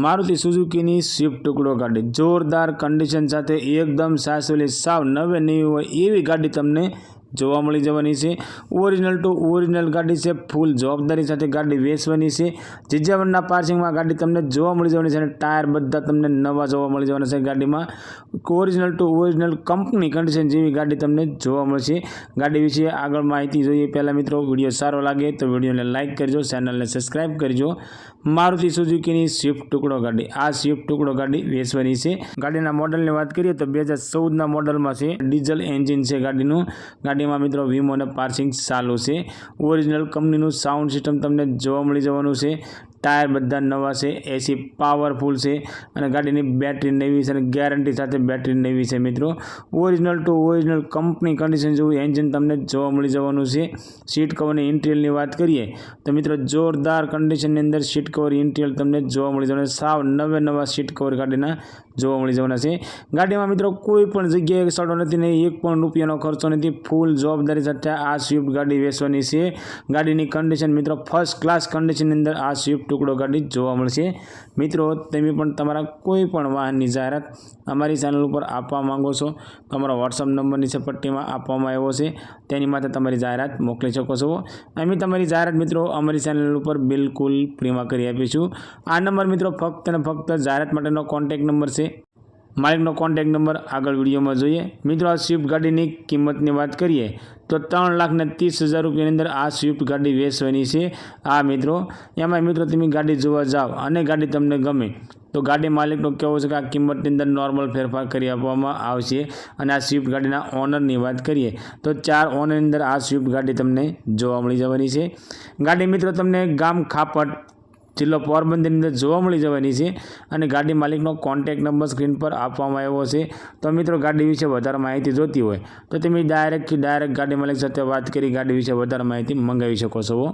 Maruti સુઝુકીની Swift ટુકડો ગાડી જોરદાર કન્ડિશન સાથે એકદમ સાસવેલી સાવ નવે નવી હોય એવી ગાડી તમને જોવા મળી જવાની છે। ઓરિજિનલ ટુ ઓરિજિનલ ગાડી છે, ફૂલ જવાબદારી સાથે ગાડી વેચવાની છે। જીજાવરના પાર્સિંગમાં ગાડી તમને જોવા મળી જવાની છે અને ટાયર બધા તમને નવા જોવા મળી જવાના છે। ગાડીમાં original two original company condition જેવી ગાડી તમને જોવા મળશે। ગાડી વિશે આગળ માહિતી જોઈએ પહેલાં મિત્રો વિડીયો સારો લાગે તો વિડીયોને લાઇક કરજો, ચેનલને સબસ્ક્રાઈબ કરજો। મારુતિ સુઝુકીની સ્વિફ્ટ ટુકડો ગાડી, આ સ્વિફ્ટ ટુકડો ગાડી વેચવાની છે। ગાડીના મોડલની વાત કરીએ તો 2014ના મોડલમાં છે, ડીઝલ એન્જિન છે ગાડીનું। ગાડીમાં મિત્રો વીમો અને પાર્સિંગ ચાલુ છે। ઓરિજિનલ કંપનીનું સાઉન્ડ સિસ્ટમ તમને જોવા મળી જવાનું છે। ટાયર બધા નવા છે, એસી પાવરફુલ છે અને ગાડીની બેટરી નવી છે અને ગેરંટી સાથે બેટરી નવી છે મિત્રો। Original two original company condition જેવું એન્જિન તમને જોવા મળી જવાનું છે। સીટ કવરની ઇન્ટિરિયરની વાત કરીએ તો મિત્રો જોરદાર કન્ડિશનની અંદર સીટ કવર ઇન્ટિરિયર તમને જોવા મળી જવાના, સાવ નવા સીટ કવર ગાડીના જોવા મળી જવાના છે। ગાડીમાં મિત્રો કોઈ પણ જગ્યાએ સડો નથી ને એક પણ રૂપિયાનો ખર્ચો નથી, ફૂલ જવાબદારી સાથે આ સ્વિફ્ટ ગાડી વેચવાની છે। ગાડીની કન્ડિશન મિત્રો ફર્સ્ટ ક્લાસ કન્ડિશનની અંદર આ સ્વિફ્ટ ટુકડો ગાડી જોવા મળશે। મિત્રો તમે પણ તમારા કોઈ પણ વાહનની જાહેરાત અમારી ચેનલ ઉપર આપવા માંગો છો તો અમારો વોટ્સઅપ નંબર નીચે પટ્ટીમાં આપવામાં આવ્યો છે, તેની માટે તમારી જાહેરાત મોકલી શકો છો। અમે તમારી જાહેરાત મિત્રો અમારી ચેનલ ઉપર બિલકુલ ફ્રીમાં કરી આપીશું। આ નંબર મિત્રો ફક્ત અને ફક્ત જાહેરાત માટેનો કોન્ટેક્ટ નંબર છે। માલિકનો કોન્ટેક્ટ નંબર આગળ વિડીયોમાં જોઈએ। મિત્રો આ સ્વિફ્ટ ગાડીની કિંમતની વાત કરીએ તો 3,30,000 રૂપિયાની અંદર આ સ્વિફ્ટ ગાડી વેચવાની છે। આ મિત્રો એમાં મિત્રો તમે ગાડી જોવા જાઓ અને ગાડી તમને ગમે તો ગાડી માલિકનો કહેવો છે કે આ કિંમતની અંદર નોર્મલ ફેરફાર કરી આપવામાં આવશે। અને આ સ્વિફ્ટ ગાડીના ઓનરની વાત કરીએ તો 4 ઓનરની અંદર આ સ્વિફ્ટ ગાડી તમને જોવા મળી જવાની છે। ગાડી મિત્રો તમને ગામ ખાપટ જિલ્લો પોરબંદરની અંદર જોવા મળી જવાની છે અને ગાડી માલિકનો કોન્ટેક્ટ નંબર સ્ક્રીન પર આપવામાં આવ્યો છે। તો મિત્રો ગાડી વિશે વધારે માહિતી જોતી હોય તો તમે ડાયરેક્ટ ગાડી માલિક સાથે વાત કરી ગાડી વિશે વધારે માહિતી મંગાવી શકો છો।